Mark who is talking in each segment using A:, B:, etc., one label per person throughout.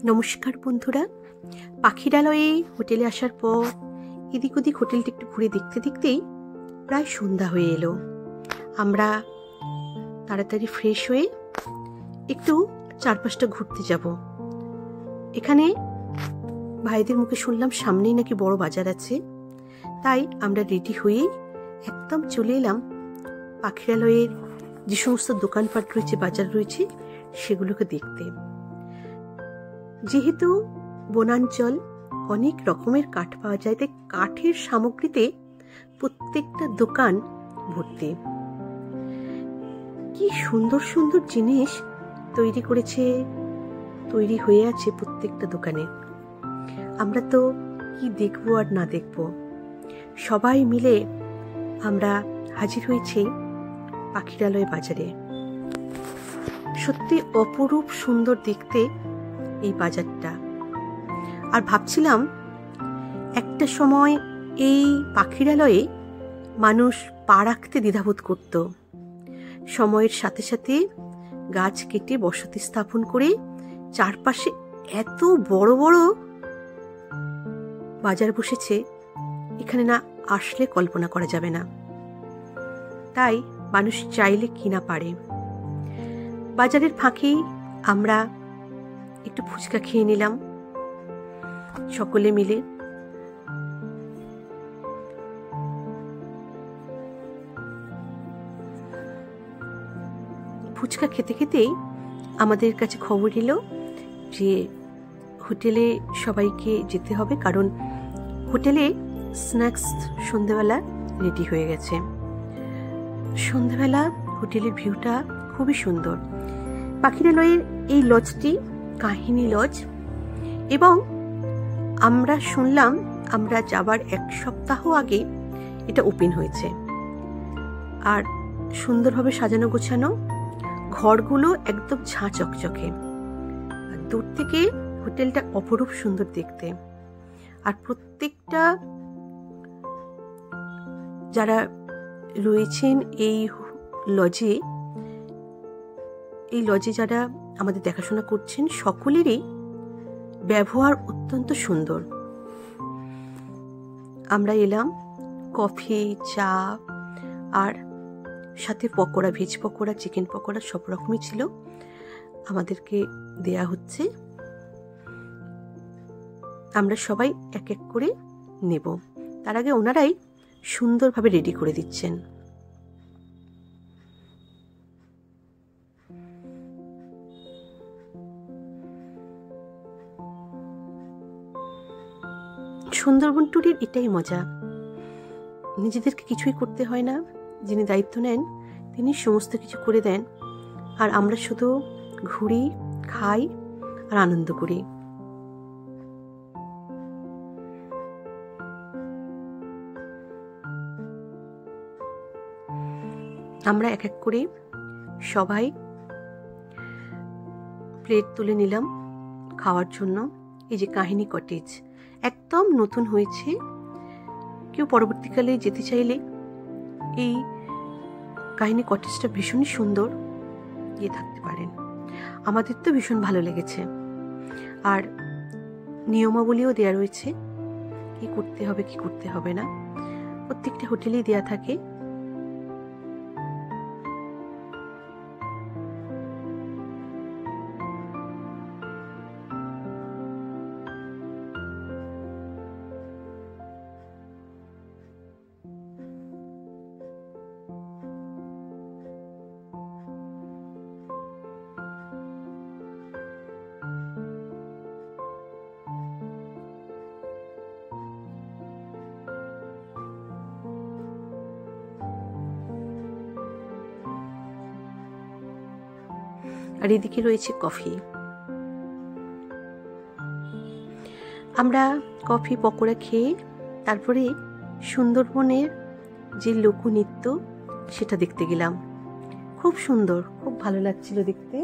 A: নমস্কার বন্ধুরা, পাখিরালয়ে হোটেলে আসার পর এদিক ওদিক হোটেলটি একটু ঘুরে দেখতে দেখতেই প্রায় সন্ধ্যা হয়ে এলো। আমরা তাড়াতাড়ি ফ্রেশ হয়ে একটু চারপাশটা ঘুরতে যাব। এখানে ভাইদের মুখে শুনলাম সামনেই নাকি বড় বাজার আছে, তাই আমরা রেডি হয়ে একদম চলে এলাম পাখিরালয়ের যে সমস্ত দোকানপাট রয়েছে, বাজার রয়েছে, সেগুলোকে দেখতে। যেহেতু বনাঞ্চল, অনেক রকমের কাঠ পাওয়া যায়, তাই কাঠের সামগ্রীতে প্রত্যেকটা দোকান ভর্তি। কি সুন্দর সুন্দর জিনিস তৈরি হয়ে আছে প্রত্যেকটা দোকানে। আমরা তো কি দেখবো আর না দেখবো, সবাই মিলে আমরা হাজির হয়েছি পাখিরালয় বাজারে। সত্যি অপরূপ সুন্দর দেখতে এই বাজারটা। আর ভাবছিলাম, একটা সময় এই পাখিরালয়ে মানুষ পা রাখতে দ্বিধাবোধ করত। সময়ের সাথে সাথে গাছ কেটে বসতি স্থাপন করে চারপাশে এত বড় বড় বাজার বসেছে, এখানে না আসলে কল্পনা করা যাবে না। তাই মানুষ চাইলে কিনা পারে। বাজারের ফাঁকেই আমরা একটু ফুচকা খেয়ে নিলাম সকলে মিলে। ফুচকা খেতে খেতেই আমাদের কাছে খবর এলো যে হোটেলে সবাইকে যেতে হবে, কারণ হোটেলে স্ন্যাক্স সন্ধ্যেবেলা রেডি হয়ে গেছে। সন্ধ্যেবেলা হোটেলের ভিউটা খুবই সুন্দর। পাখিরালয়ের এই লজটি কাহিনী লজ, এবং আমরা শুনলাম আমরা যাবার এক সপ্তাহ আগে এটা ওপেন হয়েছে। আর সুন্দরভাবে সাজানো গোছানো, ঘরগুলো একদম ঝাঁ চকচকে। দূর থেকে হোটেলটা অপরূপ সুন্দর দেখতে। আর প্রত্যেকটা যারা রয়েছেন এই লজে যারা আমাদের দেখাশোনা করছেন, সকলেরই ব্যবহার অত্যন্ত সুন্দর। আমরা এলাম, কফি, চা আর সাথে পকোড়া, ভেজ পকোড়া, চিকেন পকোড়া সব রকমই ছিল, আমাদেরকে দেয়া হচ্ছে। আমরা সবাই এক এক করে নেব। তার আগে ওনারাই সুন্দরভাবে রেডি করে দিচ্ছেন। সুন্দরবন ট্যুরের এটাই মজা, নিজেদেরকে কিছুই করতে হয় না। যিনি দায়িত্ব নেন তিনি সমস্ত কিছু করে দেন, আর আমরা শুধু ঘুরি, খাই আর আনন্দ করি। আমরা এক এক করে সবাই প্লেট তুলে নিলাম খাওয়ার জন্য। এই যে কাহিনী কটেজ একদম নতুন হয়েছে, কেউ পরবর্তীকালে যেতে চাইলে এই কাহিনী কটেজটা ভীষণই সুন্দর, গিয়ে থাকতে পারেন। আমাদের তো ভীষণ ভালো লেগেছে। আর নিয়মাবলীও দেয়া রয়েছে, কি করতে হবে কি করতে হবে না, প্রত্যেকটা হোটেলেই দেয়া থাকে। আর এদিকে রয়েছে কফি। আমরা কফি পকোড়া খেয়ে তারপরে সুন্দরবনের যে লোকনৃত্য সেটা দেখতে গেলাম। খুব সুন্দর, খুব ভালো লাগছিল দেখতে।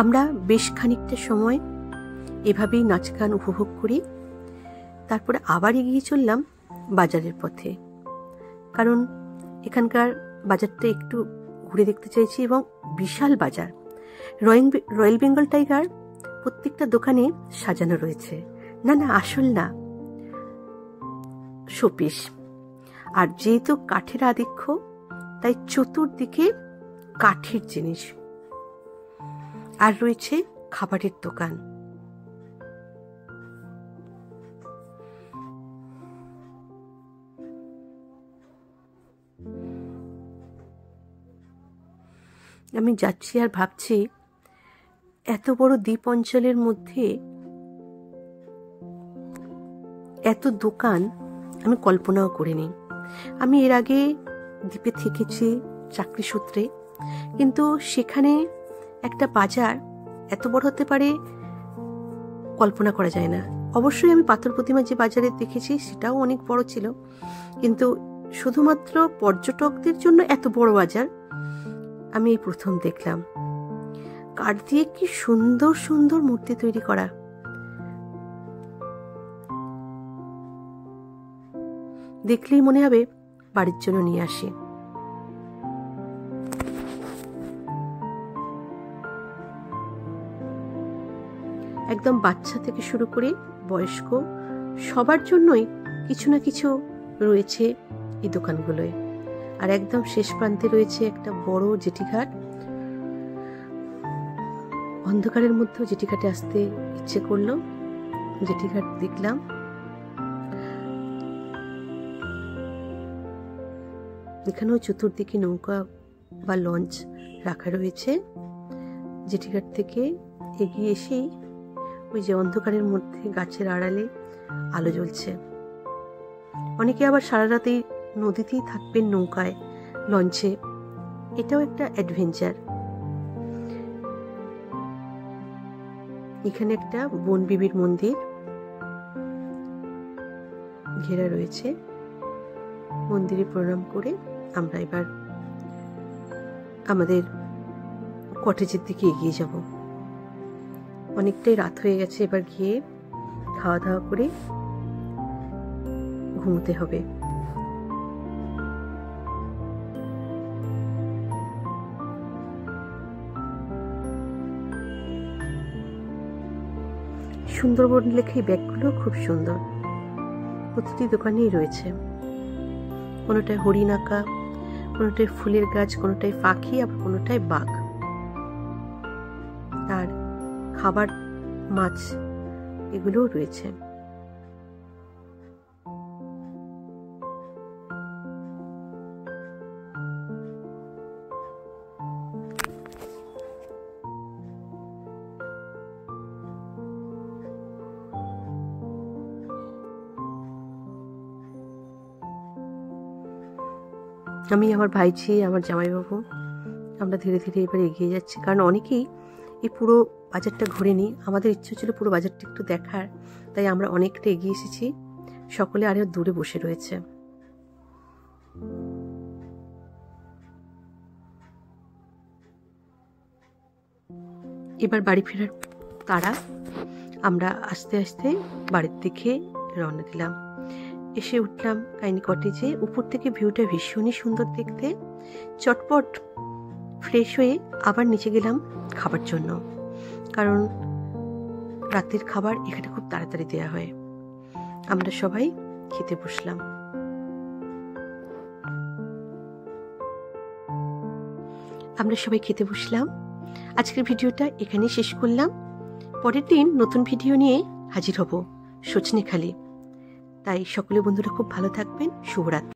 A: আমরা বেশ খানিকটা সময় এভাবেই নাচ গান উপভোগ করি। তারপরে আবার এগিয়ে চললাম বাজারের পথে, কারণ এখানকার বাজারটা একটু ঘুরে দেখতে চাইছি। এবং বিশাল বাজার, রয়্যাল বেঙ্গল টাইগার প্রত্যেকটা দোকানে সাজানো রয়েছে। না না, আসল না, শোপিস। আর যেহেতু কাঠের আধিক্য, তাই চতুর্দিকে কাঠের জিনিস। আর রয়েছে খাবারের দোকান। আমি যাচ্ছি আর ভাবছি, এত বড় দ্বীপ অঞ্চলের মধ্যে এত দোকান আমি কল্পনাও করিনি। আমি এর আগে দ্বীপে থেকেছি চাকরি সূত্রে, কিন্তু সেখানে একটা বাজার এত বড় হতে পারে কল্পনা করা যায় না। অবশ্যই আমি পাথর প্রতিমা যে বাজারে দেখেছি সেটাও অনেক বড় ছিল, কিন্তু শুধুমাত্র পর্যটকদের জন্য এত বড় বাজার আমি এই প্রথম দেখলাম। কাঠ দিয়ে কি সুন্দর সুন্দর মূর্তি তৈরি করা। দেখলেই মনে হবে বাড়ির জন্য নিয়ে আসি। একদম বাচ্চা থেকে শুরু করে বয়স্ক সবার জন্যই কিছু না কিছু রয়েছে এই দোকানগুলোয়। আর একদম শেষ প্রান্তে রয়েছে একটা বড় জেটিঘাট। অন্ধকারের মধ্যেও জেটিঘাটে আসতে ইচ্ছে করলো। জেটিঘাট দেখলাম। এখানেও চতুর্দিকে নৌকা বা লঞ্চ রাখা রয়েছে। জেটিঘাট থেকে এগিয়ে এসেই ওই যে অন্ধকারের মধ্যে গাছের আড়ালে আলো জ্বলছে। অনেকে আবার সারা রাতেই নদীতেই থাকবেন, নৌকায়, লঞ্চে। এটাও একটা অ্যাডভেঞ্চার। এখানে একটা বনবিবির মন্দির ঘেরা রয়েছে। মন্দিরে প্রণাম করে আমরা এবার আমাদের কটেজের দিকে এগিয়ে যাব। অনেকটাই রাত হয়ে গেছে, এবার গিয়ে খাওয়া দাওয়া করে ঘুমোতে হবে। সুন্দরবন লেখা এই ব্যাগগুলো খুব সুন্দর, প্রতিটি দোকানেই রয়েছে। কোনোটায় হরিণ আঁকা, কোনোটায় ফুলের গাছ, কোনোটায় পাখি, আবার কোনোটায় বাঘ। আর খাবার, মাছ, এগুলোও রয়েছে। আমি, আমার ভাইঝি, আমার জামাইবাবু, আমরা ধীরে ধীরে এবার এগিয়ে যাচ্ছি। কারণ অনেকেই এই পুরো বাজারটা ঘোরেনি। আমাদের ইচ্ছে ছিল পুরো বাজারটা একটু দেখার, তাই আমরা অনেকটা এগিয়ে এসেছি। সকলে আরো দূরে বসে রয়েছে। এবার বাড়ি ফেরার তারা, আমরা আস্তে আস্তে বাড়ির দিকে রওনা দিলাম। এসে উঠলাম কাইনি কটেজে। উপর থেকে ভিউটা ভীষণই সুন্দর দেখতে। চটপট ফ্রেশ হয়ে আবার নিচে গেলাম খাবার জন্য, কারণ রাতের খাবার এখানে খুব তাড়াতাড়ি দেওয়া হয়। আমরা সবাই খেতে বসলাম। আজকের ভিডিওটা এখানেই শেষ করলাম। পরের দিন নতুন ভিডিও নিয়ে হাজির হব সজনেখালি। তাই সকলে বন্ধুরা খুব ভালো থাকবেন। শুভরাত্রি।